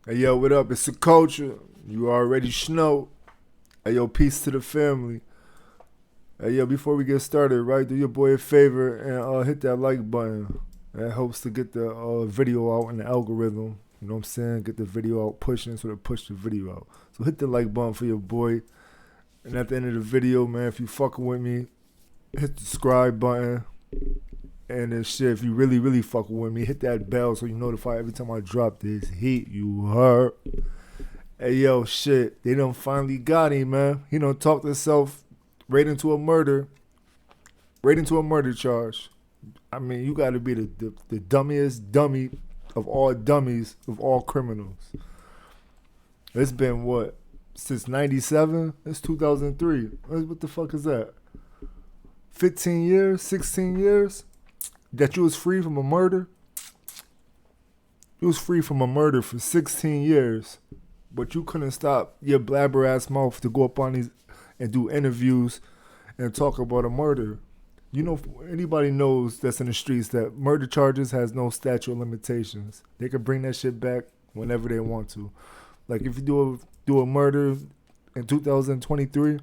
Hey, yo, what up? It's the culture. You already know. Hey, yo, peace to the family. Hey, yo, before we get started, right, do your boy a favor and hit that like button. That helps to get the video out in the algorithm. You know what I'm saying? Get the video out pushing so to push the video out. So hit the like button for your boy. And at the end of the video, man, if you fucking with me, hit the subscribe button. And then shit, if you really, really fucking with me, hit that bell so you notify every time I drop this heat. You heard? Hey, yo, shit, they done finally got him, man. He done talked himself right into a murder charge. I mean, you gotta be the dummiest dummy of all dummies, of all criminals. It's been what? Since 97? It's 2003. What the fuck is that? 15 years? 16 years? That you was free from a murder? You was free from a murder for 16 years, but you couldn't stop your blabber ass mouth to go up on these and do interviews and talk about a murder. You know, anybody knows that's in the streets that murder charges has no statute of limitations. They can bring that shit back whenever they want to. Like if you do a murder in 2023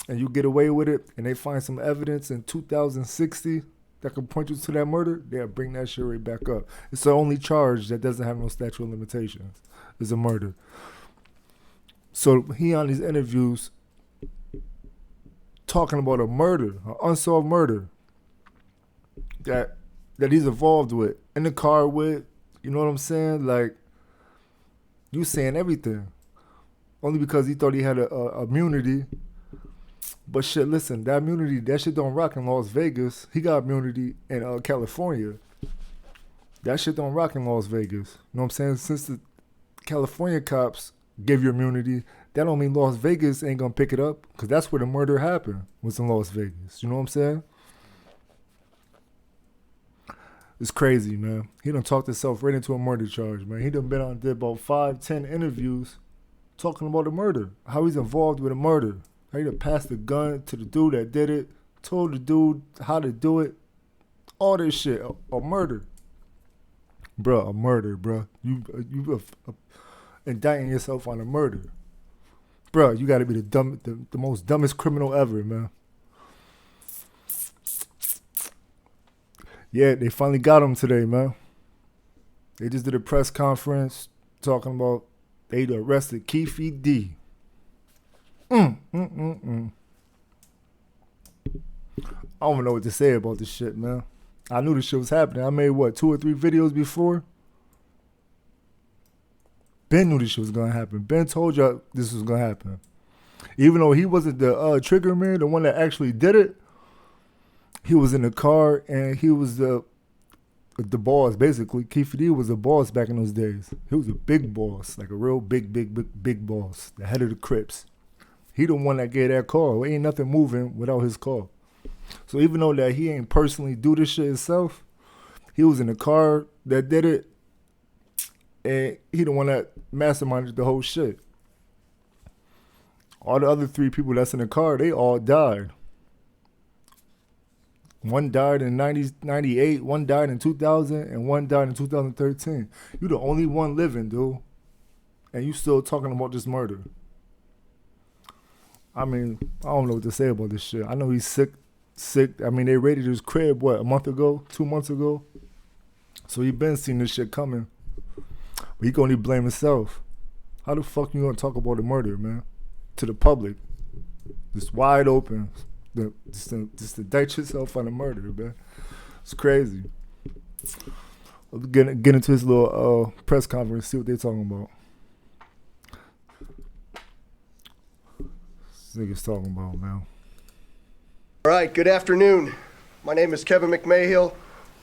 and you get away with it and they find some evidence in 2060 that can point you to that murder, they'll bring that shit right back up. It's the only charge that doesn't have no statute of limitations is a murder. So he on these interviews talking about a murder, an unsolved murder that he's involved with, in the car with, you know what I'm saying? Like, you saying everything. Only because he thought he had a immunity. But shit, listen, that immunity, that shit don't rock in Las Vegas. He got immunity in California. That shit don't rock in Las Vegas. You know what I'm saying? Since the California cops give you immunity, that don't mean Las Vegas ain't gonna pick it up, because that's where the murder happened, was in Las Vegas. You know what I'm saying? It's crazy, man. He done talked himself right into a murder charge, man. He done been on, did about 5-10 interviews talking about a murder, how he's involved with a murder. How he done passed the gun to the dude that did it, told the dude how to do it, all this shit, a murder. Bruh, a murder, bruh. You indicting yourself on a murder. Bruh, you gotta be the most dumbest criminal ever, man. Yeah, they finally got him today, man. They just did a press conference talking about they arrested Keefe D. I don't even know what to say about this shit, man. I knew this shit was happening. I made, 2 or 3 videos before? Ben knew this shit was gonna happen. Ben told y'all this was gonna happen. Even though he wasn't the trigger man, the one that actually did it, he was in the car and he was the boss, basically. Keefe D was the boss back in those days. He was a big boss, like a real big boss, the head of the Crips. He the one that gave that call. Ain't nothing moving without his call. So even though that he ain't personally do this shit himself, he was in the car that did it, and he the one that masterminded the whole shit. All the other 3 people that's in the car, they all died. One died in 98, one died in 2000, and one died in 2013. You the only one living, dude. And you still talking about this murder. I mean, I don't know what to say about this shit. I know he's sick. I mean, they raided his crib, a month ago, 2 months ago? So he been seeing this shit coming. But he can only blame himself. How the fuck you gonna talk about a murder, man? To the public. Just wide open. Just to indict yourself on a murder, man. It's crazy. Let's get into his little press conference, see what they're talking about. Niggas talking about, man. All right, good afternoon. My name is Kevin McMahill.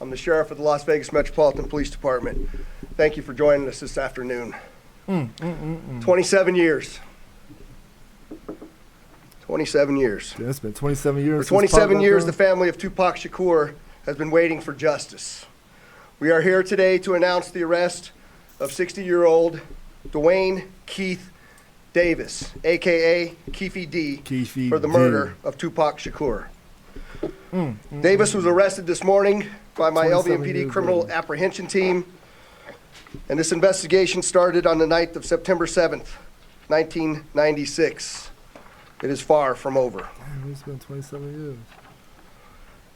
I'm the sheriff of the Las Vegas Metropolitan Police Department. Thank you for joining us this afternoon. 27 years. 27 years. Yeah, it's been 27 years. For 27 years, the family of 2Pac Shakur has been waiting for justice. We are here today to announce the arrest of 60-year-old Dwayne Keith Davis, a.k.a. Keefe D, for the murder of 2Pac Shakur. Davis was arrested this morning by my LVMPD criminal apprehension team And this investigation started on the night of September 7th, 1996. It is far from over. Damn, it's been 27 years.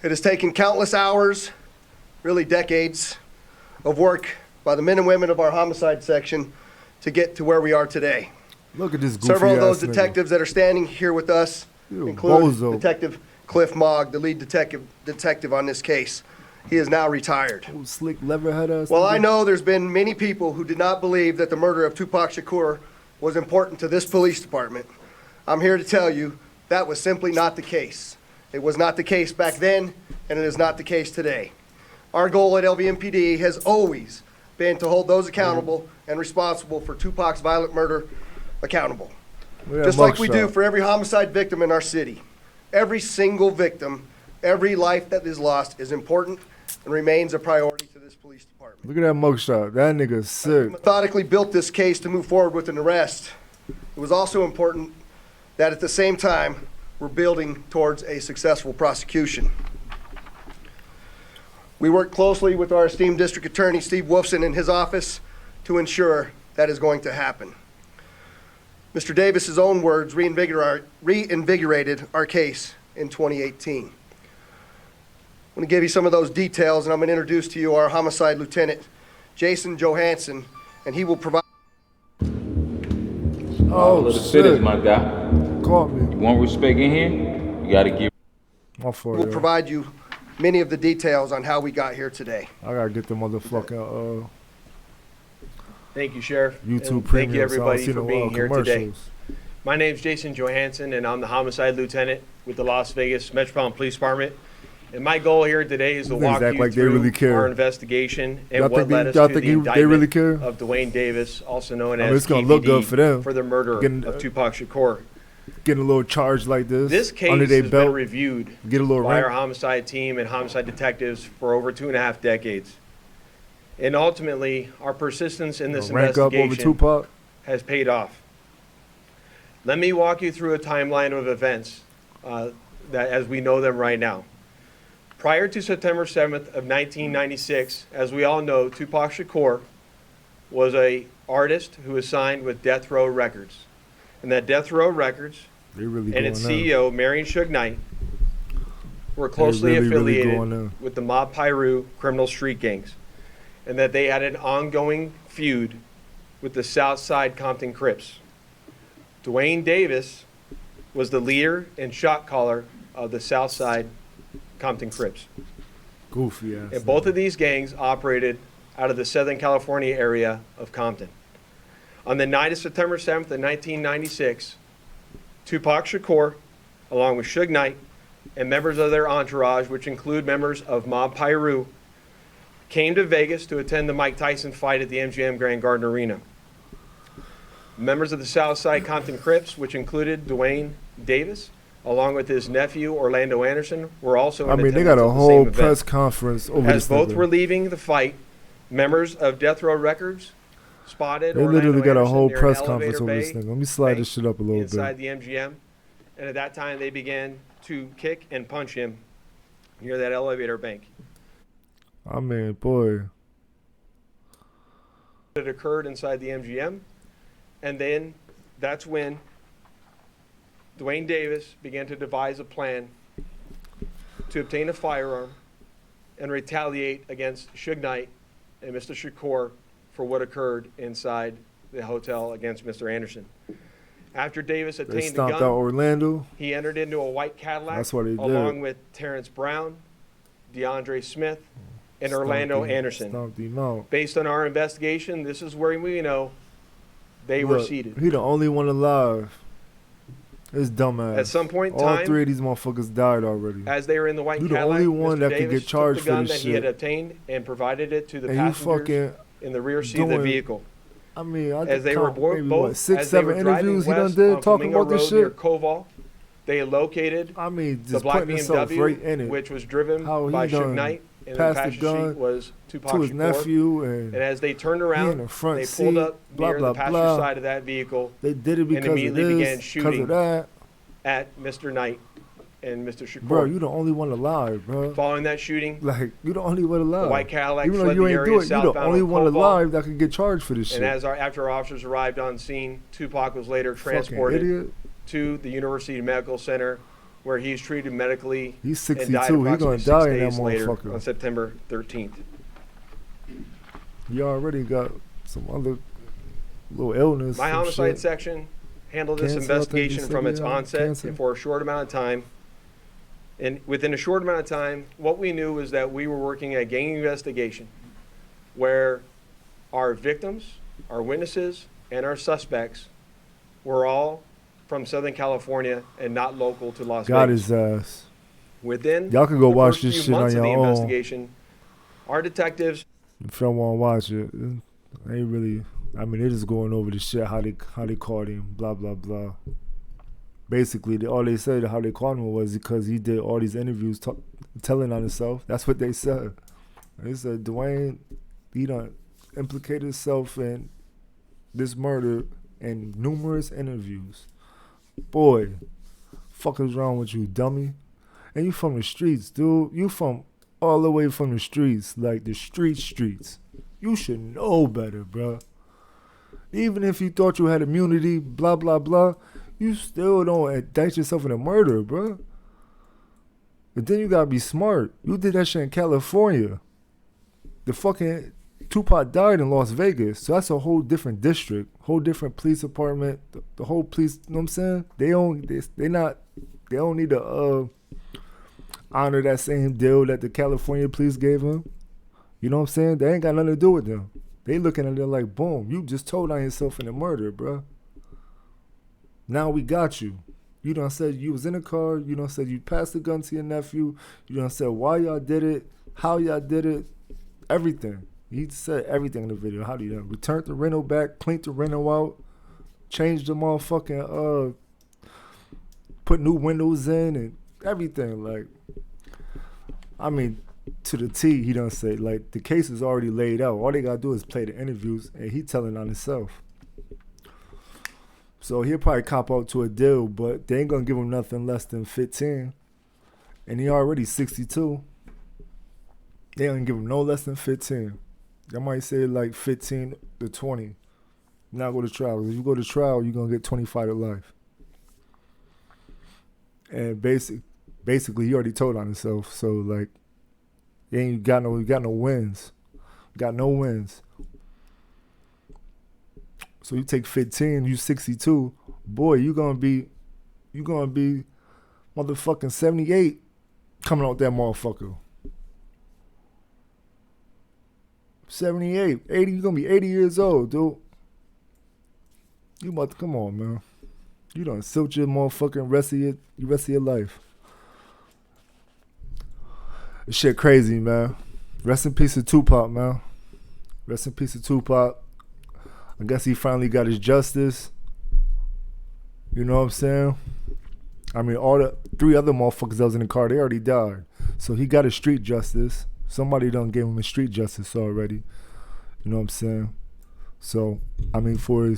It has taken countless hours, really decades, of work by the men and women of our homicide section to get to where we are today. Look at this goofy Several of those ass nigga. detectives that are standing here with us You a include bozo. Detective Cliff Mogg, the lead detective on this case. He is now retired. Old slick leatherhead ass Well, nigga. I know there's been many people who did not believe that the murder of 2Pac Shakur was important to this police department. I'm here to tell you that was simply not the case. It was not the case back then, and it is not the case today. Our goal at LVMPD has always been to hold those accountable and responsible for 2Pac's violent murder accountable. Look at that Just like we do mugshot. for every homicide victim in our city. Every single victim, every life that is lost is important and remains a priority to this police department. Look at that mugshot. That nigga's We sick. methodically built this case to move forward with an arrest. It was also important that at the same time, we're building towards a successful prosecution. We work closely with our esteemed district attorney, Steve Wolfson, in his office to ensure that is going to happen. Mr. Davis's own words reinvigorated our case in 2018. I'm going to give you some of those details, and I'm going to introduce to you our homicide lieutenant, Jason Johansson, and he will provide. Oh, Little cities, shit. my guy. Caught me. You want respect in here? You gotta give. My fault, will yeah. provide you many of the details on how we got here today. I gotta get the motherfucking Thank you, Sheriff. YouTube and premium. thank you, everybody, so I for don't see being no, here today. commercials. My name's Jason Johansson, and I'm the Homicide Lieutenant with the Las Vegas Metropolitan Police Department. And my goal here today is to These niggas walk act you like they through really care. our investigation Y'all and what think led us y'all to think the they indictment really care? of Dwayne Davis, also known I mean, as it's gonna Keefe look D, good for them. for the murder Getting, of 2Pac Shakur. Getting a little charge like this, This case under has their been belt, reviewed get a little by our rank. homicide team and homicide detectives for over 2.5 decades. And ultimately, our persistence in this Rank up over investigation Tupac. has paid off. Let me walk you through a timeline of events that as we know them right now. Prior to September 7th of 1996, as we all know, 2Pac Shakur was a artist who was signed with Death Row Records. And that Death Row Records They really and going its in. CEO, Marion Suge Knight, were closely really affiliated going in. with the Mob Piru criminal street gangs, and that they had an ongoing feud with the Southside Compton Crips. Dwayne Davis was the leader and shot caller of the Southside Compton Crips. Goofy ass. And both of these gangs operated out of the Southern California area of Compton. On the night of September 7th of 1996, 2Pac Shakur, along with Suge Knight, and members of their entourage, which include members of Mob Piru, came to Vegas to attend the Mike Tyson fight at the MGM Grand Garden Arena. Members of the Southside Compton Crips, which included Dwayne Davis, along with his nephew Orlando Anderson, were also in I mean, they got attendance a at the whole same event. press conference over As this both nigga. were leaving the fight, members of Death Row Records spotted They Orlando literally got a Anderson whole near an press elevator conference over this bay nigga. Let me slide bank this shit up a little inside bit. the MGM, and at that time they began to kick and punch him near that elevator bank. I mean, boy. It occurred inside the MGM, and then that's when Dwayne Davis began to devise a plan to obtain a firearm and retaliate against Suge Knight and Mr. Shakur for what occurred inside the hotel against Mr. Anderson. After Davis They obtained a stomped out gun, Orlando. he entered into a white Cadillac That's what they did. along with Terrence Brown, DeAndre Smith, and Orlando Anderson. Stomped him out. Based on our investigation, this is where we know they were Look, seated. He the only one alive. His dumbass. At some point in all time, three of these motherfuckers died already. as they were in the white You the Cadillac, only one Mr. that can Davis get charged took the for gun this that he had shit. obtained and provided it to the And you passengers fucking, in the rear seat of the doing- vehicle. I mean, I As just they were count maybe, both, what, 6, as they 7 were driving interviews he done west did on talking Flamingo about this Road near shit. Koval, they had located I mean, the just black putting himself BMW, right in it. which was driven How he by Suge done Knight, and the passed the passenger gun seat was 2Pac to his Shakur. nephew, and And as they turned he around, in the front they seat, pulled up blah, near blah, the passenger blah. side of that vehicle They did it because of immediately began this, because shooting of that. at Mr. Knight and Mr. Shakur. Bro, you the only one alive, bro. Following that shooting, Like, you the only one alive. the white Cadillac Even though fled you the ain't area do it, you the southbound only on one Cobalt. alive that could get charged for this shit. And after officers arrived on scene, 2Pac was later Fucking transported idiot. to the University Medical Center, where he's treated medically. He's and 62. died He gonna approximately 6 die in that days later motherfucker. on September 13th. You already got some other little illness. My some homicide shit. section handled this Cancer, I think you investigation said, from its yeah, onset cancer. and for a short amount of time. And within a short amount of time, what we knew was that we were working a gang investigation where our victims, our witnesses, and our suspects were all from Southern California and not local to Las Got Vegas. his ass. Within Y'all can go the watch first this few shit on months of your the own. investigation, our detectives If y'all want to watch it, ain't really. I mean, they just going over the shit how they caught him, blah blah blah. Basically, all they said how they caught him was because he did all these interviews telling on himself. That's what they said. They said Dwayne, he done implicated himself in this murder in numerous interviews. Boy, fuck is wrong with you, dummy? And you from the streets, dude. You from all the way from the streets, like the streets. You should know better, bruh. Even if you thought you had immunity, blah, blah, blah, you still don't indict yourself in a murder, bruh. But then you gotta be smart. You did that shit in California. The fucking Tupac died in Las Vegas, so that's a whole different district, whole different police department. The whole police, you know what I'm saying? They don't need to honor that same deal that the California police gave him. You know what I'm saying? They ain't got nothing to do with them. They looking at it like, boom, you just told on yourself in a murder, bruh. Now we got you. You done said you was in a car. You done said you passed the gun to your nephew. You done said why y'all did it, how y'all did it, everything. He said everything in the video. How do you done? Returned the rental back, cleaned the rental out, changed the motherfucking, put new windows in and everything. Like, I mean, to the T, he done say, like, the case is already laid out. All they gotta do is play the interviews, and he telling on himself. So he'll probably cop out to a deal, but they ain't gonna give him nothing less than 15. And he already 62. They ain't give him no less than 15. They might say like 15 to 20. Now go to trial. If you go to trial, you're gonna get 25 to life. And basically he already told on himself. So like, he ain't got no wins. Got no wins. So you take 15, you 62, boy, you gonna be motherfucking 78 coming out that motherfucker. 78, 80, you gonna be 80 years old, dude. You about to come on, man. You done silt your motherfucking rest of your life. This shit crazy, man. Rest in peace to Tupac, man. Rest in peace to Tupac. I guess he finally got his justice. You know what I'm saying? I mean, all the 3 other motherfuckers that was in the car, they already died. So he got his street justice. Somebody done gave him his street justice already. You know what I'm saying? So, I mean, for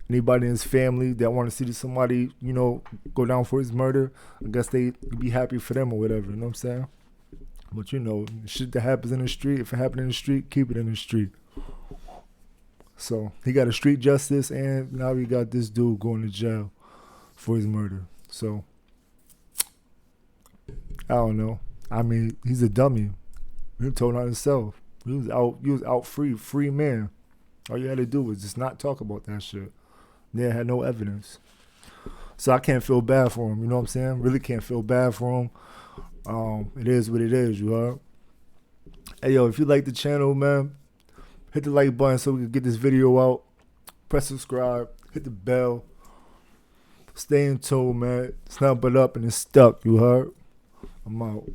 anybody in his family that want to see somebody, you know, go down for his murder, I guess they be happy for them or whatever. You know what I'm saying? But, you know, shit that happens in the street, if it happened in the street, keep it in the street. So he got a street justice, and now we got this dude going to jail for his murder. So I don't know. I mean, he's a dummy. He told on himself. He was out free man. All you had to do was just not talk about that shit. They had no evidence. So I can't feel bad for him. You know what I'm saying? Really can't feel bad for him. It is what it is, you heard? Hey, yo, if you like the channel, man, hit the like button so we can get this video out. Press subscribe. Hit the bell. Stay in tune, man. It's nothing but up and it's stuck, you heard? I'm out.